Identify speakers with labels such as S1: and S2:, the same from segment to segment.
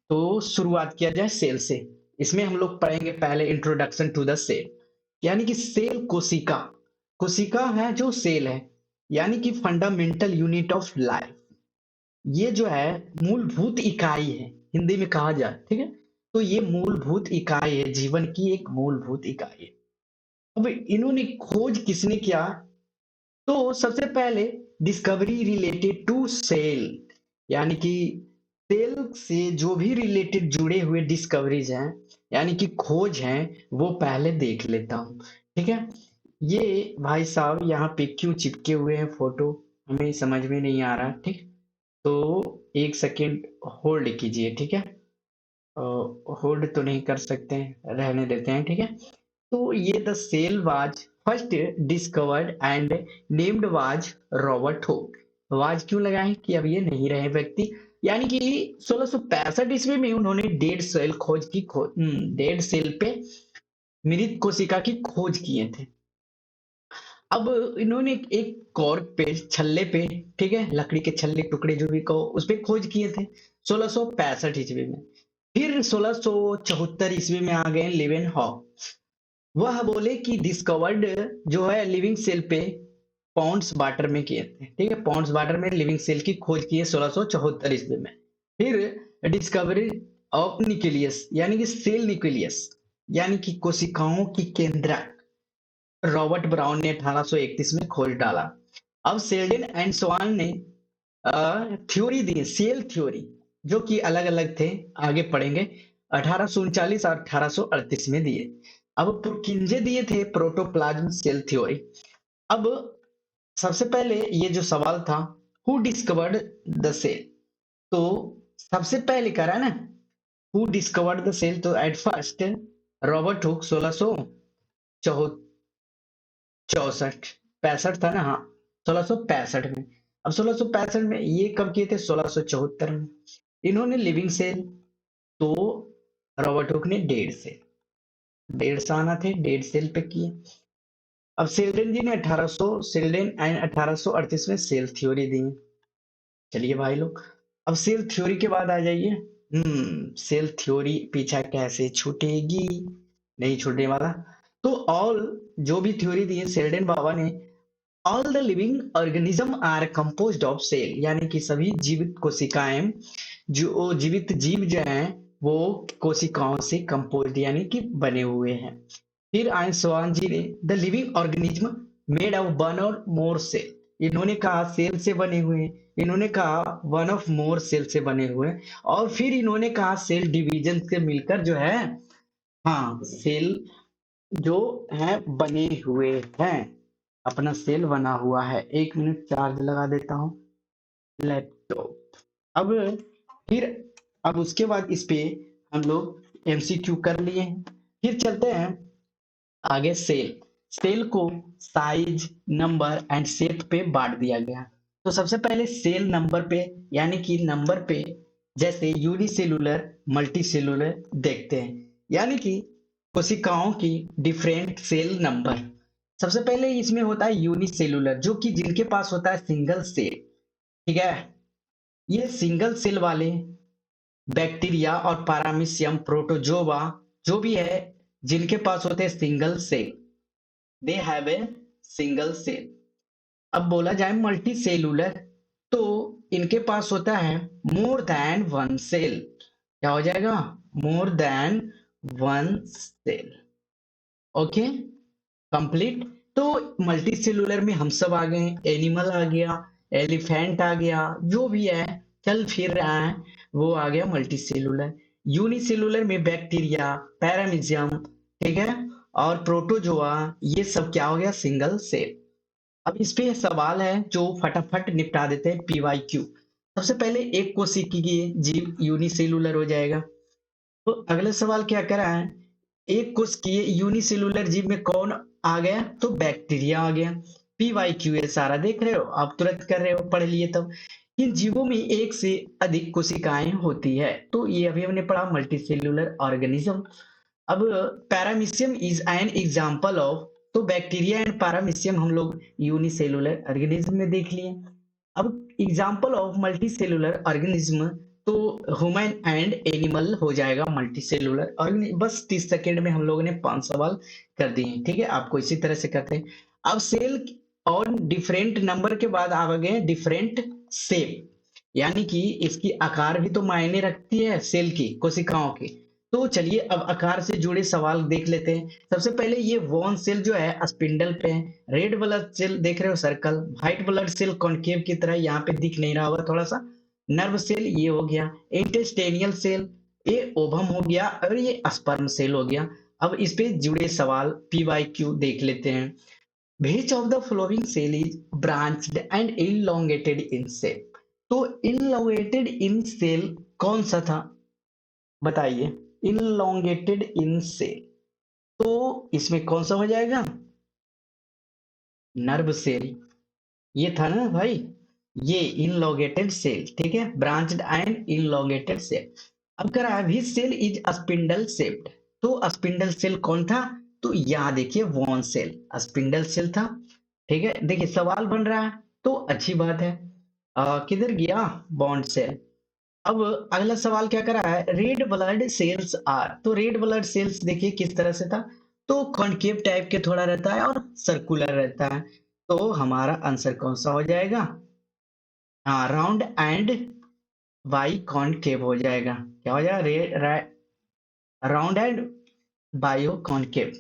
S1: तो शुरुआत किया जाए सेल से। इसमें हम लोग पढ़ेंगे पहले इंट्रोडक्शन टू द सेल, यानी कि सेल कोशिका। कोशिका है जो सेल है, यानी कि फंडामेंटल यूनिट ऑफ लाइफ। ये जो है मूलभूत इकाई है, हिंदी में कहा जाए, ठीक है। तो ये मूलभूत इकाई है, जीवन की एक मूलभूत इकाई है। अब इन्होंने खोज किसने किया? तो सबसे पहले डिस्कवरी रिलेटेड टू सेल, यानी कि सेल से जो भी रिलेटेड जुड़े हुए डिस्कवरीज हैं, यानी कि खोज हैं, वो पहले देख लेता हूँ, ठीक है। ये भाई साहब यहाँ पे क्यों चिपके हुए हैं फोटो, हमें समझ में नहीं आ रहा, ठीक। तो एक सेकेंड होल्ड कीजिए, ठीक है। होल्ड तो नहीं कर सकते हैं, रहने देते हैं, ठीक है। तो ये the cell was first discovered and named was Robert Hooke. Was क्यों लगाए कि अब ये नहीं रहे व्यक्ति, यानी कि 1665 ईस्वी में उन्होंने डेड सेल खोज की डेड सेल पे मृत कोशिका की खोज किए थे। अब इन्होंने एक कॉर्क पे, छल्ले पे, ठीक है, लकड़ी के छल्ले टुकड़े जो भी कहो, उस पे खोज किए थे 1665 ईस्वी में। फिर 1674 ईस्वी में आ गए लिवेन हॉक। वह बोले कि डिस्कवर्ड जो है लिविंग सेल पे पॉन्ड्स वाटर में किए थे, ठीक है। पॉन्ड्स वाटर में लिविंग सेल की खोज की है 1674 ईस्वी में। फिर डिस्कवरी ऑफ न्यूक्लियस, यानी कि सेल न्यूक्लियस, यानी कि कोशिकाओं की केंद्रक, रॉबर्ट ब्राउन ने 1831 में खोज डाला। अब सेल्डन एंड स्वान ने थ्योरी दी, सेल थ्योरी, जो कि अलग अलग थे, आगे पढ़ेंगे। 1839 और 1838 में दिए। अब पुरकिंजे दिए थे प्रोटोप्लाज्म सेल थ्योरी। अब सबसे पहले ये जो सवाल था, हु डिस्कवर्ड द सेल, तो सबसे पहले करा ना, हु डिस्कवर्ड द सेल, तो एट फर्स्ट रॉबर्ट हुक 1664 65 था ना, हाँ, 1665 में। अब 1665 में ये कब किए थे? 1674 में इन्होंने लिविंग सेल, तो रॉबर्ट हुक ने डेढ़ सौ आना थे, डेढ़ सेल पे किए। अब सेल्डन जी ने 1800, सेल्डन एंड 1838 में सेल थ्योरी दी। चलिए भाई लोग, अब सेल थ्योरी के बाद आ जाइए। सेल थ्योरी पीछा कैसे छूटेगी, नहीं छूटने वाला। तो ऑल जो भी थ्योरी दी है सेल्डन बाबा ने, all the living organism are composed of cell, यानी कि सभी जीवित कोशिकाएं, जो जीवित जीव जो हैं, वो कोशिकाओं से कंपोज्ड यानी कि बने हुए हैं। फिर आए स्वान जी ने, the living organism made of one और मोर सेल, इन्होंने कहा सेल से बने हुए हैं, इन्होंने कहा वन ऑफ मोर सेल से बने हुए हैं, और फिर इन्होंने कहा सेल डिवीजन से मिलकर जो है, हाँ, सेल जो है बने हुए हैं, अपना सेल बना हुआ है। एक मिनट चार्ज लगा देता हूँ लैपटॉप। अब फिर अब उसके बाद इस पे हम लोग एमसीक्यू कर लिए हैं। फिर चलते हैं आगे। सेल को साइज, नंबर एंड शेप पे बांट दिया गया। तो सबसे पहले सेल नंबर पे, यानी कि नंबर पे, जैसे यूनिसेलुलर, मल्टी सेलुलर देखते हैं, यानी कि कोशिकाओं की डिफरेंट सेल नंबर। सबसे पहले इसमें होता है यूनिसेलुलर, जो कि जिनके पास होता है सिंगल सेल, ठीक है। ये सिंगल सेल वाले बैक्टीरिया और पारामीशियम प्रोटोजोआ जो भी है, जिनके पास होते हैं single cell, they have a single cell. अब बोला जाए मल्टी सेलुलर, तो इनके पास होता है मोर देन वन सेल। क्या हो जाएगा? More than one cell. Okay, complete. तो मल्टी सेलुलर में हम सब आ गए, एनिमल आ गया, एलिफेंट आ गया, जो भी है चल फिर रहा है, वो आ गया मल्टी सेलुलर। यूनिसेलुलर में बैक्टीरिया, पैरामीशियम, ठीक है, और प्रोटोजोआ, ये सब क्या हो गया? Single cell. अब इस पे सवाल है जो फटाफट निपटा देते हैं, पीवाईक्यू। सबसे पहले एक कोशिकीय जीव यूनिसेलुलर हो जाएगा। तो अगला सवाल क्या करा है? एक कोशिकीय यूनिसेलुलर जीव में कौन आ गया? तो बैक्टीरिया आ गया। पीवाईक्यू ये सारा देख रहे हो, आप तुरंत कर रहे हो, पढ़ लिए तब। इन जीवों में एक से अधिक कोशिकाएं होती है, तो ये अभी हमने पढ़ा मल्टीसेलुलर ऑर्गेनिज्म। अब paramecium is an example of, तो बैक्टीरिया एंड पैरामीशियम हम लोग यूनिसेलुलर ऑर्गेनिज्म में देख लिए। अब एग्जांपल ऑफ मल्टीसेलुलर ऑर्गेनिज्म, तो ह्यूमन एंड एनिमल हो जाएगा मल्टीसेलुलर। और बस 30 सेकेंड में हम लोगों ने 5 सवाल कर दिए। ठीक है, आपको इसी तरह से करते हैं। अब सेल और डिफरेंट नंबर के बाद आ गए डिफरेंट शेप, यानी कि इसकी आकार भी तो मायने रखती है सेल की, कोशिकाओं की। तो चलिए अब आकार से जुड़े सवाल देख लेते हैं। सबसे पहले ये वॉन सेल जो है स्पिंडल पे है, रेड ब्लड सेल देख रहे हो circle, white blood cell concave की तरह यहाँ पे दिख नहीं रहा होगा थोड़ा सा, नर्व सेल ये हो गया, इंटेस्टेनियल सेल ये ओवम हो गया, और ये स्पर्म सेल हो गया। अब इस पे जुड़े सवाल PYQ देख लेते हैं। Which of the following cell is branched and elongated in shape? तो elongated in cell कौन सा था बताइए, elongated in cell, तो इसमें कौन सा हो जाएगा, नर्व सेल। ये था ना भाई, ये इनलोगेटेड सेल, ठीक है, ब्रांच्ड एंड इनलोगेटेड सेल। अब कह रहा है विच सेल इज स्पिंडल शेप्ड, तो स्पिंडल सेल कौन था, तो यहाँ देखिए वॉन सेल स्पिंडल सेल था। ठीक है, देखिए सवाल बन रहा है तो अच्छी बात है। किधर गया बॉन्ड सेल। अब अगला सवाल क्या कर रहा है, रेड ब्लड सेल्स आर, तो रेड ब्लड सेल्स देखिए किस तरह से था, तो कॉन्केव टाइप के थोड़ा रहता है और सर्कुलर रहता है। तो हमारा आंसर कौन सा हो जाएगा, हाँ राउंड एंड बाई कॉन्केव हो जाएगा। क्या हो जाएगा, red round and biconcave.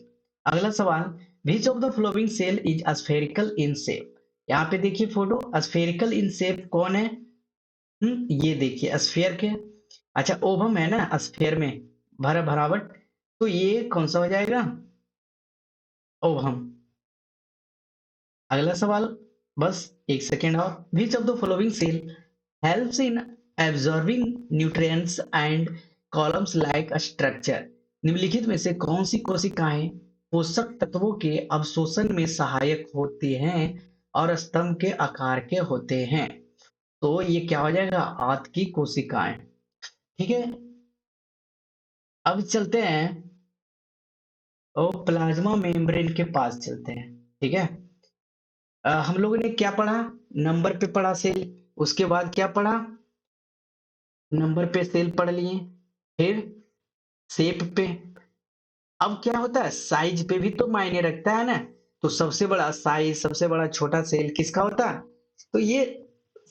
S1: अगला सवाल, which of the following cell is spherical in shape. यहाँ पे देखिए फोटो, स्फेरिकल इन शेप कौन है, ये देखिए स्फीयर के, अच्छा ओवम है ना स्फीयर में, भरा भरावट, तो ये कौन सा हो जाएगा, ओवम। अगला सवाल, बस एक सेकेंड और, which of the following cell helps in absorbing nutrients and columns like a structure. निम्नलिखित में से कौन सी कोशिकाएं पोषक तत्वों के अवशोषण में सहायक होती हैं और स्तंभ के आकार के होते हैं, तो ये क्या हो जाएगा, आंत की कोशिकाएं। ठीक है, अब चलते हैं और प्लाज्मा मेम्ब्रेन के पास चलते हैं। ठीक है, हम लोगों ने क्या पढ़ा, नंबर पे पढ़ा सेल, उसके बाद क्या पढ़ा, नंबर पे सेल पढ़ लिए, फिर शेप पे। अब क्या होता है, साइज पे भी तो मायने रखता है ना, तो सबसे बड़ा साइज, सबसे बड़ा छोटा सेल किसका होता है, तो ये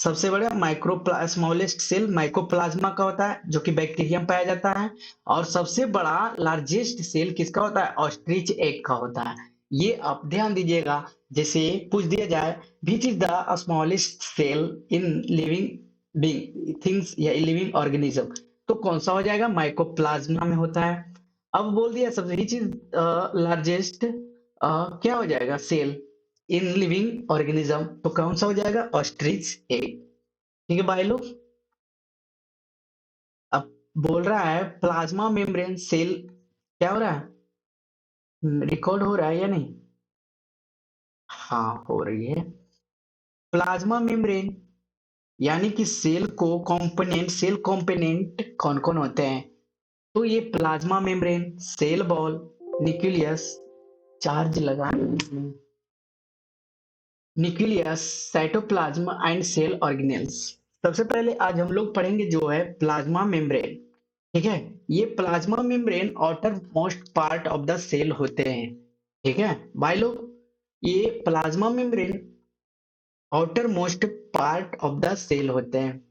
S1: सबसे बड़ा माइक्रो स्मॉलेस्ट सेल माइक्रोप्लाज्मा का होता है जो कि बैक्टीरिया में पाया जाता है, और सबसे बड़ा लार्जेस्ट सेल किसका होता है, ऑस्ट्रिच एग का होता है। ये आप ध्यान दीजिएगा, जैसे पूछ दिया जाए which is the smallest cell in living being things या लिविंग ऑर्गेनिज्म, तो कौन सा हो जाएगा, माइक्रोप्लाज्मा में होता है। अब बोल दिया सबसे विच इज लार्जेस्ट, क्या हो जाएगा सेल इन लिविंग ऑर्गेनिज्म, तो कौन सा हो जाएगा, ऑस्ट्रिच एग। ठीक है भाई लोग, अब बोल रहा है प्लाज्मा मेम्ब्रेन सेल, क्या हो रहा है, रिकॉर्ड हो रहा है या नहीं, हाँ हो रही है। प्लाज्मा मेम्ब्रेन यानी कि सेल को कंपोनेंट, सेल कंपोनेंट कौन कौन होते हैं, तो ये plasma membrane, cell wall, nucleus, charge लगा, nucleus, cytoplasm and cell organelles. सबसे पहले आज हम लोग पढ़ेंगे जो है प्लाज्मा मेम्ब्रेन। ठीक है, ये plasma membrane outer most part of the cell होते हैं। ठीक है भाई लोग, ये plasma membrane outer most part of the cell होते हैं,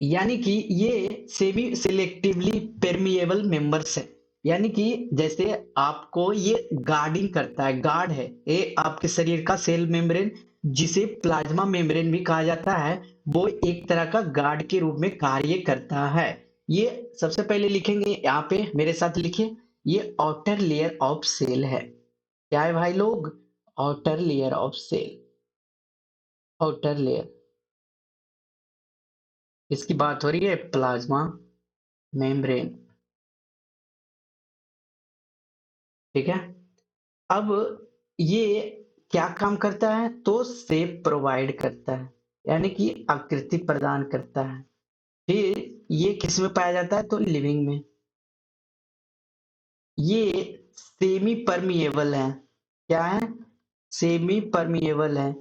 S1: यानी कि ये सेमी सिलेक्टिवली परमिएबल मेंबर्स है, यानी कि जैसे आपको ये गार्डिंग करता है, गार्ड है ये आपके शरीर का सेल मेम्ब्रेन, जिसे प्लाज्मा मेम्ब्रेन भी कहा जाता है, वो एक तरह का गार्ड के रूप में कार्य करता है। ये सबसे पहले लिखेंगे यहाँ पे मेरे साथ लिखिए, ये आउटर लेयर ऑफ सेल है। क्या है भाई लोग, outer layer of cell, outer layer, इसकी बात हो रही है प्लाज्मा मेम्ब्रेन। ठीक है, अब ये क्या काम करता है, तो शेप प्रोवाइड करता है, यानी कि आकृति प्रदान करता है। फिर ये किस में पाया जाता है, तो लिविंग में। ये सेमी परमिएबल है, क्या है, सेमी परमिएबल है,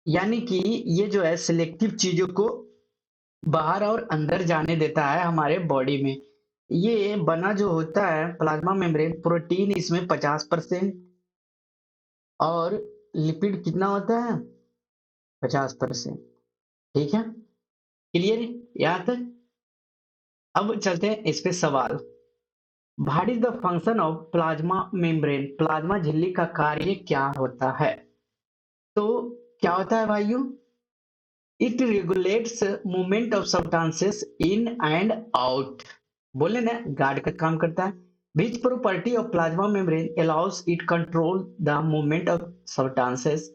S1: यानी कि ये जो है सिलेक्टिव चीजों को बाहर और अंदर जाने देता है हमारे बॉडी में। ये बना जो होता है प्लाज्मा मेम्ब्रेन, प्रोटीन इसमें 50% और लिपिड कितना होता है 50%। ठीक है, क्लियर यहाँ तक। अब चलते हैं इस पे सवाल। What is the function of plasma membrane, plasma झिल्ली का कार्य क्या होता है। तो क्या होता है भाइयों, it regulates movement of substances in and out. बोले ना, गार्ड का काम करता है। Which property of plasma membrane allows it control the movement of substances.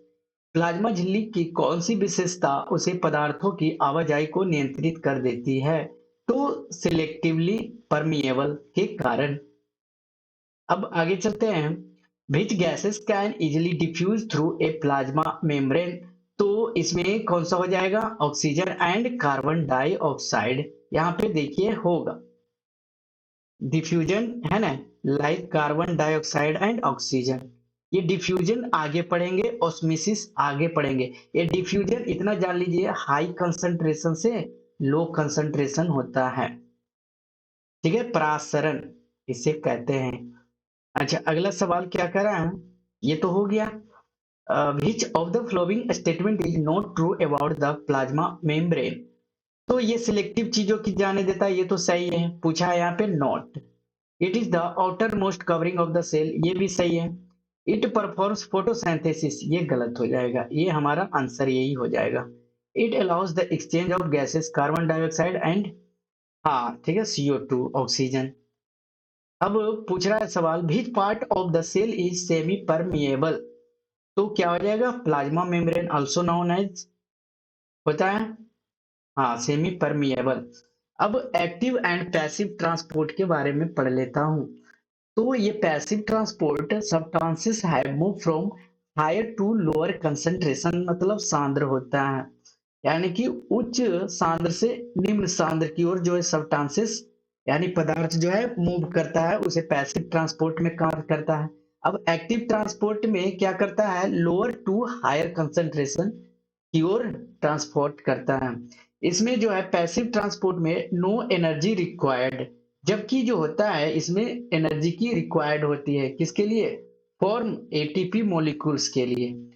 S1: Plasma झिल्ली की कौन सी विशेषता उसे पदार्थों की आवाजाही को नियंत्रित कर देती है। तो सिलेक्टिवली परमिएबल के कारण। अब आगे चलते हैं। Which gases can easily diffuse through a plasma membrane. तो इसमें कौन सा हो जाएगा, ऑक्सीजन एंड कार्बन डाइऑक्साइड। यहाँ पे देखिए होगा डिफ्यूजन है ना, like carbon dioxide and oxygen. ये डिफ्यूजन आगे पढ़ेंगे, ऑस्मोसिस आगे पढ़ेंगे। ये डिफ्यूजन इतना जान लीजिए हाई कंसंट्रेशन से लो कंसंट्रेशन होता है। ठीक है, परासरण इसे कहते हैं। अच्छा, अगला सवाल क्या कर रहा है, ये तो हो गया। विच of the following statement is not true about the plasma membrane. तो ये सिलेक्टिव चीजों की जाने देता है, ये तो सही है, पूछा है यहाँ पे not. It is the outer most covering of the cell, ये भी सही है। इट परफॉर्म्स फोटोसिंथेसिस, ये गलत हो जाएगा, ये हमारा आंसर यही हो जाएगा। It allows the exchange of gases carbon dioxide and, हाँ ठीक है, CO2 ऑक्सीजन। अब पूछ रहा है सवाल, which part of the cell is semi permeable. तो क्या हो जाएगा, plasma membrane also known as होता है, हाँ सेमी परमिएबल। अब एक्टिव एंड पैसिव ट्रांसपोर्ट के बारे में पढ़ लेता हूँ। तो ये passive transport substances have move from higher to lower concentration, मतलब सांद्र होता है, यानी कि उच्च सांद्र से निम्न सांद्र की ओर जो है सब्सटेंसेस यानी पदार्थ जो है मूव करता है, उसे पैसिव ट्रांसपोर्ट में कार्य करता है। अब एक्टिव ट्रांसपोर्ट में क्या करता है, लोअर टू हायर कंसंट्रेशन की ओर ट्रांसपोर्ट करता है। इसमें जो है पैसिव ट्रांसपोर्ट में नो एनर्जी रिक्वायर्ड, जबकि जो होता है इसमें एनर्जी की रिक्वायर्ड होती है, किसके लिए, फॉर्म एटीपी मॉलिक्यूल्स के लिए।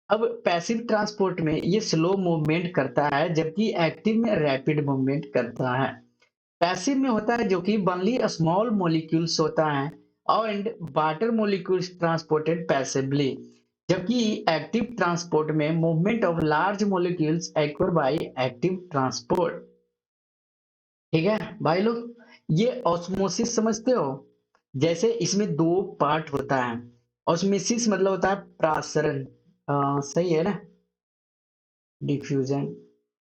S1: अब पैसिव ट्रांसपोर्ट में ये स्लो मूवमेंट करता है, जबकि एक्टिव में रैपिड मूवमेंट करता है। पैसिव में होता है जो कि ओनली स्मॉल मॉलिक्यूल्स होता है and water molecules transported passively, जबकि एक्टिव ट्रांसपोर्ट में movement of large molecules एक्वर by active transport. ठीक है भाई लोग, ये ऑस्मोसिस समझते हो, जैसे इसमें दो पार्ट होता है। ऑस्मोसिस मतलब होता है प्रासरण, सही है ना, डिफ्यूजन,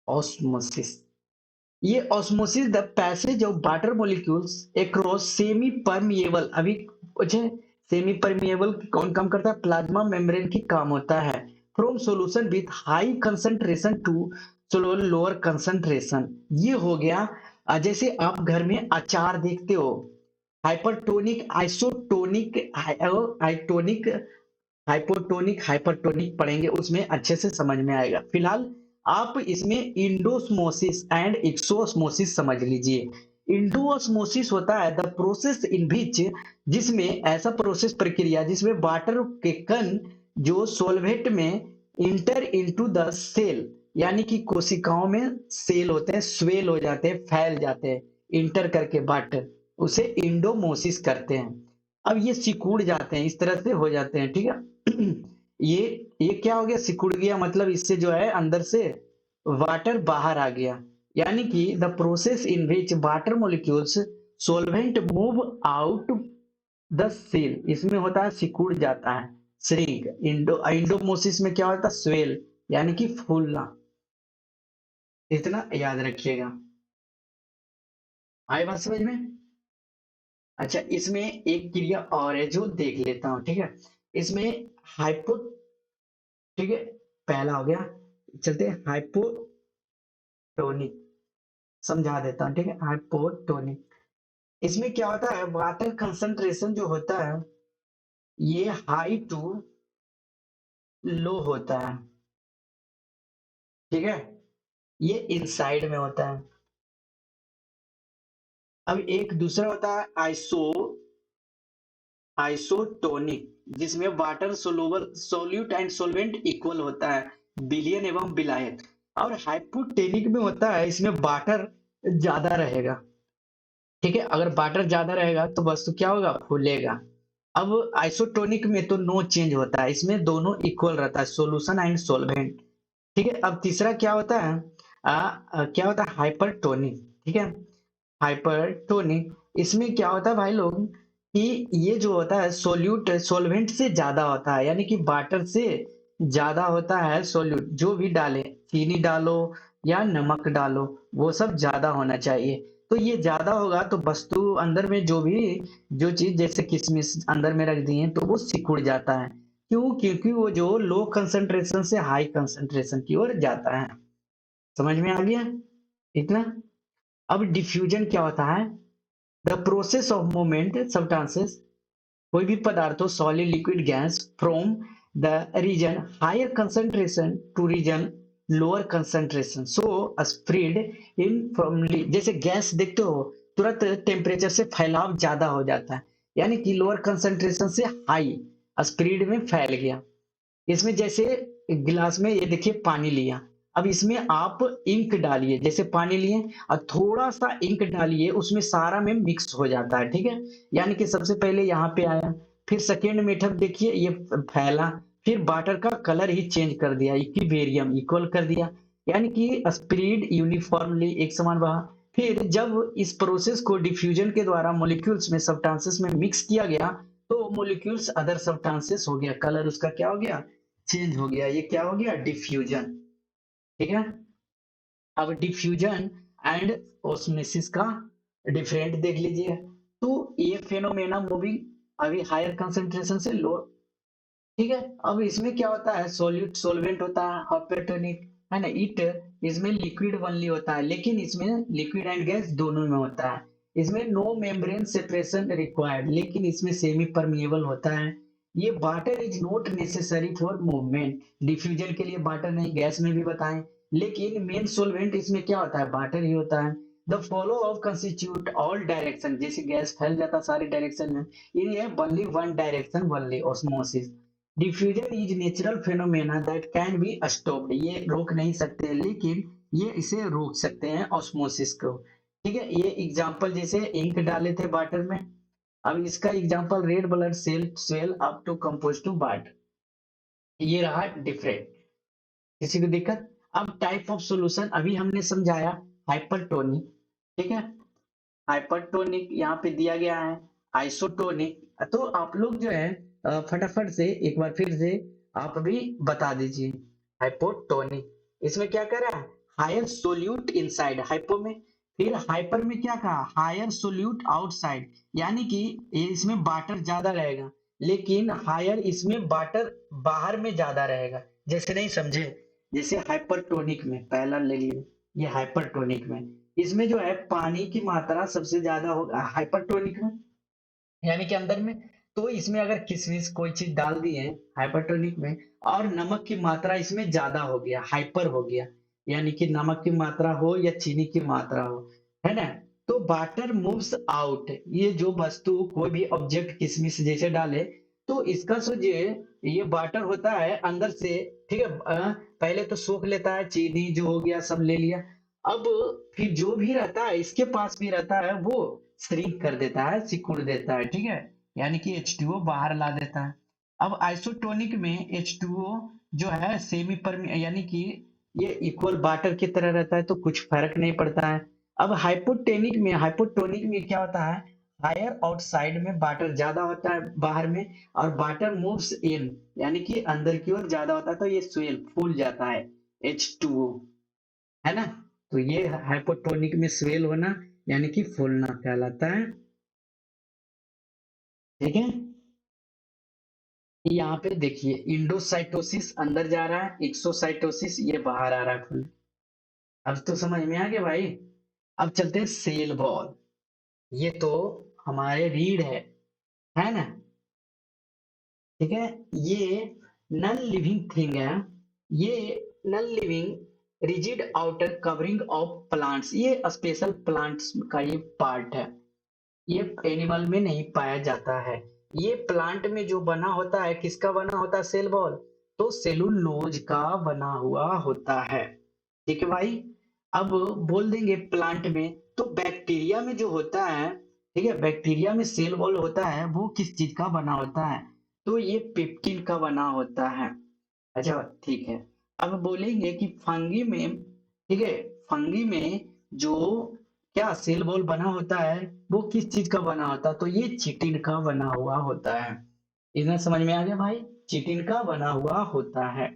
S1: ऑस्मोसिस। ये osmosis the passage of water molecules across semi permeable, अभी पूछे सेमी परमिएबल कौन काम करता है, प्लाज्मा मेम्ब्रेन की काम होता है, from solution with high concentration to lower concentration. ये हो गया। जैसे आप घर में अचार देखते हो, हाइपरटोनिक आइसोटोनिक आइटोनिक हाइपोटोनिक हाइपरटोनिक पढ़ेंगे, उसमें अच्छे से समझ में आएगा। फिलहाल आप इसमें इंडोस्मोसिस एंड एक्सोस्मोसिस समझ लीजिए। इंडोस्मोसिस होता है द प्रोसेस इन विच, जिसमें ऐसा प्रोसेस प्रक्रिया जिसमें वाटर के कण जो सोलवेट में इंटर इनटू द सेल, यानी कि कोशिकाओं में सेल होते हैं, स्वेल हो जाते हैं, फैल जाते हैं, इंटर करके वाटर, उसे इंडोमोसिस करते हैं। अब ये सिकुड़ जाते हैं, इस तरह से हो जाते हैं, ठीक है। ये ये क्या हो गया, सिकुड़ गया, मतलब इससे जो है अंदर से वाटर बाहर आ गया, यानी कि the process in which water molecules solvent move out the cell, इसमें होता है सिकुड़ जाता है, श्रिंक। इंडोमोसिस में क्या होता है, स्वेल, यानी कि फूलना। इतना याद रखिएगा, आए बात समझ में। अच्छा, इसमें एक क्रिया और है जो देख लेता हूं, ठीक है। इसमें हाइपो, ठीक है, पहला हो गया। चलते हैं हाइपोटोनिक, समझा देता हूँ, ठीक है, हाइपोटोनिक। इसमें क्या होता है, वाटर कंसंट्रेशन जो होता है ये हाई टू लो होता है, ठीक है। ये इनसाइड में होता है। अब एक दूसरा होता है आइसोटोनिक, जिसमें water soluble solute and solvent equal होता है विलयन एवं विलायक। और हाइपोटेनिक में होता है, इसमें वाटर ज्यादा रहेगा। ठीक है, अगर वाटर ज्यादा रहेगा तो वस्तु क्या होगा, फूलेगा। अब आइसोटोनिक में तो नो चेंज होता है, इसमें दोनों इक्वल रहता है, सोल्यूशन एंड सोलवेंट। ठीक है, अब तीसरा क्या होता है, क्या होता है, हाइपरटोनिक। ठीक है, हाइपरटोनिक, इसमें क्या होता है भाई लोग, कि ये जो होता है सोल्यूट सोलवेंट से ज्यादा होता है, यानी कि वाटर से ज्यादा होता है सोल्यूट। जो भी डाले, चीनी डालो या नमक डालो, वो सब ज्यादा होना चाहिए। तो ये ज्यादा होगा तो वस्तु अंदर में जो चीज जैसे किशमिश अंदर में रख दिए तो वो सिकुड़ जाता है। क्यों? क्योंकि वो जो लो कंसंट्रेशन से हाई कंसंट्रेशन की ओर जाता है। समझ में आ गया इतना? अब डिफ्यूजन क्या होता है, the process of movement substances, कोई भी पदार्थ हो, solid liquid gas, from the region higher concentration to region lower concentration, so spread in from, जैसे गैस देखते हो तुरंत टेम्परेचर से फैलाव ज्यादा हो जाता है, यानी कि लोअर कंसंट्रेशन से हाई स्प्रेड में फैल गया। इसमें जैसे गिलास में ये देखिए पानी लिया, अब इसमें आप इंक डालिए, जैसे पानी लिए और थोड़ा सा इंक डालिए, उसमें सारा में मिक्स हो जाता है। ठीक है, यानी कि सबसे पहले यहाँ पे आया, फिर सेकेंड मेथड देखिए ये फैला, फिर वाटर का कलर ही चेंज कर दिया, इक्विवेरियम इक्वल कर दिया, यानी कि स्प्रेड यूनिफॉर्मली एक समान बहा। फिर जब इस प्रोसेस को डिफ्यूजन के द्वारा मॉलिक्यूल्स में सब्सटेंसेस में मिक्स किया गया, तो मॉलिक्यूल्स अदर सब्सटेंसेस हो गया, कलर उसका क्या हो गया, चेंज हो गया। ये क्या हो गया, डिफ्यूजन। ठीक है, अब डिफ्यूजन एंड ओस्मोसिस का डिफरेंट देख लीजिए। तो ये फेनोमेना मूविंग अभी हायर कंसंट्रेशन से लो। ठीक है, अब इसमें क्या होता है, सोल्यूट सोलवेंट होता है, हाइपरटोनिक है ना, इट इसमें लिक्विड ओनली होता है, लेकिन इसमें लिक्विड एंड गैस दोनों में होता है। इसमें नो मेम्ब्रेन सेपरेशन रिक्वायर्ड, लेकिन इसमें सेमी परमिएबल होता है। ये water is not necessary for movement, diffusion के लिए वाटर नहीं, गैस में भी बताएं, लेकिन मेन सोलवेंट इसमें क्या होता है, वाटर ही होता है। The follow of constitute all direction, जैसे गैस फैल जाता है सारे डायरेक्शन में, ये only one direction only, osmosis. Diffusion is natural phenomena that can be stopped, ये रोक नहीं सकते, लेकिन ये इसे रोक सकते हैं, ऑस्मोसिस को। ठीक है, ये एग्जांपल जैसे इंक डाले थे वाटर में, अब इसका example red blood cell swell up to compose to water, ये रहा डिफरेंट। किसी को दिक्कत? अब टाइप ऑफ सॉल्यूशन अभी हमने समझाया, हाइपरटोनिक। ठीक है, हाइपरटोनिक यहाँ पे दिया गया है, आइसोटोनिक। तो आप लोग जो है फटाफट से एक बार फिर से आप भी बता दीजिए। हाइपोटोनिक, इसमें क्या कर रहा है, हायर सोल्यूट इनसाइड हाइपो में, फिर हाइपर में क्या कहा, हायर सोल्यूट आउटसाइड, यानी कि इसमें वाटर ज्यादा रहेगा, लेकिन हायर इसमें वाटर बाहर में ज्यादा रहेगा। जैसे नहीं समझे, जैसे हाइपरटोनिक में पहला ले लिए, ये हाइपरटोनिक में इसमें जो है पानी की मात्रा सबसे ज्यादा होगा हाइपरटोनिक में, यानी कि अंदर में। तो इसमें अगर किशमिश कोई चीज डाल दिए हाइपरटोनिक में, और नमक की मात्रा इसमें ज्यादा हो गया, हाइपर हो गया, यानी कि नमक की मात्रा हो या चीनी की मात्रा हो, है ना, तो वाटर मूव्स आउट। ये जो वस्तु कोई भी ऑब्जेक्ट किशमिश जैसे डाले, तो इसका सोचिए ये वाटर होता है अंदर से। ठीक है, पहले तो सोख लेता है, चीनी जो हो गया सब ले लिया, अब फिर जो भी रहता है इसके पास भी रहता है, वो श्रिंक कर देता है, सिकुड़ देता है। ठीक है, यानी कि H2O बाहर ला देता है। अब आइसोटोनिक में H2O जो है सेमी पर, यानी कि ये इक्वल वाटर की तरह रहता है, तो कुछ फर्क नहीं पड़ता है। अब हाइपोटोनिक में क्या होता है, हायर आउटसाइड में वाटर ज्यादा होता है बाहर में, और वाटर मूव्स इन, यानी कि अंदर की ओर ज्यादा होता है, तो ये स्वेल फूल जाता है, H2O, है ना। तो ये हाइपोटोनिक में स्वेल होना यानी कि फूलना कहलाता है। ठीक है, यहाँ पे देखिए इंडोसाइटोसिस अंदर जा रहा है, एक्सोसाइटोसिस ये बाहर आ रहा है खून। अब तो समझ में आ गया भाई। अब चलते हैं सेल वॉल, ये तो हमारे रीढ़ है ना। ठीक है, ये नॉन लिविंग थिंग है, ये non living rigid outer covering of plants, ये स्पेशल प्लांट्स का ये पार्ट है, ये एनिमल में नहीं पाया जाता है। ये प्लांट में जो बना होता है, किसका बना होता है सेल वॉल, तो सेलुलोज का बना हुआ होता है। ठीक है भाई। अब बोल देंगे प्लांट में, तो बैक्टीरिया में जो होता है, ठीक है, बैक्टीरिया में सेल वॉल होता है, वो किस चीज का बना होता है, तो ये पेप्टिन का बना होता है। अच्छा ठीक है। अब बोलेंगे कि फंगी में, ठीक है, फंगी में जो क्या सेल वॉल बना होता है, वो किस चीज का बना होता है, तो ये चिटिन का बना हुआ होता है। इतना समझ में आ गया भाई, चिटिन का बना हुआ होता है।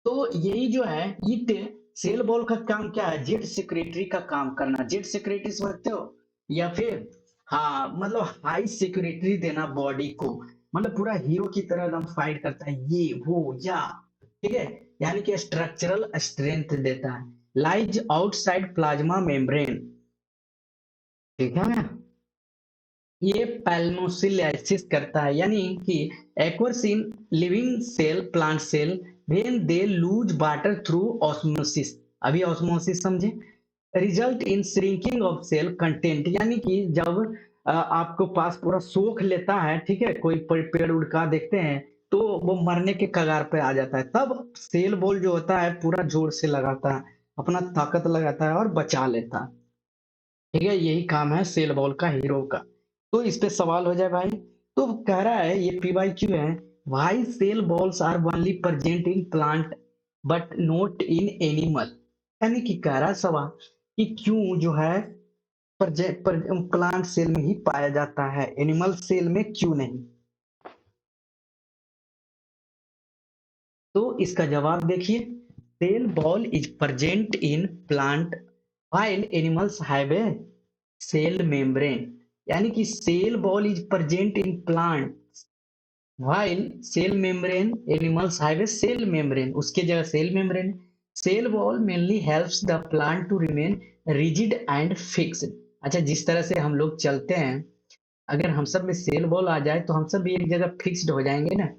S1: तो यही जो है, ये सेल बॉल का काम क्या है, जेट सेक्रेटरी का काम करना। जेट सेक्रेटरी समझते हो, या फिर हाँ मतलब हाई सिक्योरिटी देना बॉडी को, मतलब पूरा हीरो की तरह एकदम फाइट करता है, ये वो या, ठीक है, यानी कि स्ट्रक्चरल स्ट्रेंथ देता है। लाइज आउटसाइड प्लाज्मा मेम्ब्रेन, ठीक है ना। ये पैल्मोसिलाइसिस करता है, यानी कि occurs in living cell, plant cell, when they lose water through osmosis. अभी ऑस्मोसिस समझे। Result in shrinking of cell content, यानी कि जब आपको पास पूरा सोख लेता है, ठीक है, कोई पेड़ उड़ का देखते हैं, तो वो मरने के कगार पे आ जाता है, तब सेल बॉल जो होता है पूरा जोर से लगाता है, अपना ताकत लगाता है और बचा लेता है। ठीक है, यही काम है सेल बॉल का, हीरो का। तो इस पे सवाल हो जाए भाई। तो कह रहा है ये पीवाईक्यू है, why cell walls are only present in plant but not in animal. यानी कि कह रहा है सवाल कि क्यों जो है प्लांट सेल में ही पाया जाता है, एनिमल सेल में क्यों नहीं। तो इसका जवाब देखिए, cell wall is present in plant while animals have a cell membrane, यानी कि cell wall is present in plant while cell membrane animals have a cell membrane, उसके जगह cell membrane. Cell wall mainly helps the plant to remain rigid and fixed. अच्छा, जिस तरह से हम लोग चलते हैं, अगर हम सब में सेल वॉल आ जाए तो हम सब भी एक जगह फिक्स्ड हो जाएंगे ना,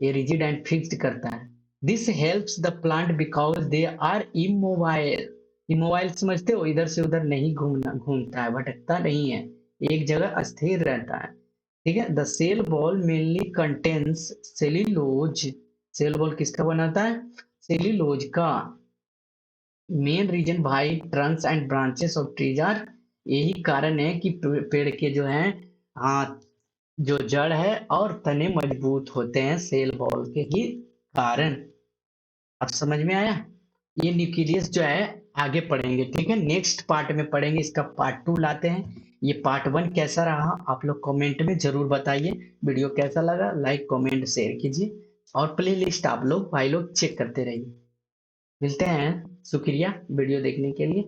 S1: ये रिजिड एंड फिक्स्ड करता है। This helps the plant because they are immobile. Immobile समझते हो, इधर से उधर नहीं घूमता है, भटकता नहीं है, एक जगह स्थिर रहता है। ठीक है। The cell wall mainly contains cellulose. Cell wall किसका बनाता है, सेल्यूलोज का। मेन रीजन भाई trunks and branches of trees are, यही कारण है कि पेड़ के जो है, हाँ, जो जड़ है और तने मजबूत होते हैं सेल बॉल के ही कारण। अब समझ में आया। ये न्यूक्लियस जो है आगे पढ़ेंगे, ठीक है, नेक्स्ट पार्ट में पढ़ेंगे, इसका पार्ट 2 लाते हैं। ये पार्ट 1 कैसा रहा आप लोग कमेंट में जरूर बताइए। वीडियो कैसा लगा, लाइक कमेंट शेयर कीजिए, और प्ले लिस्ट आप लोग भाई लोग चेक करते रहिए। मिलते हैं, शुक्रिया वीडियो देखने के लिए।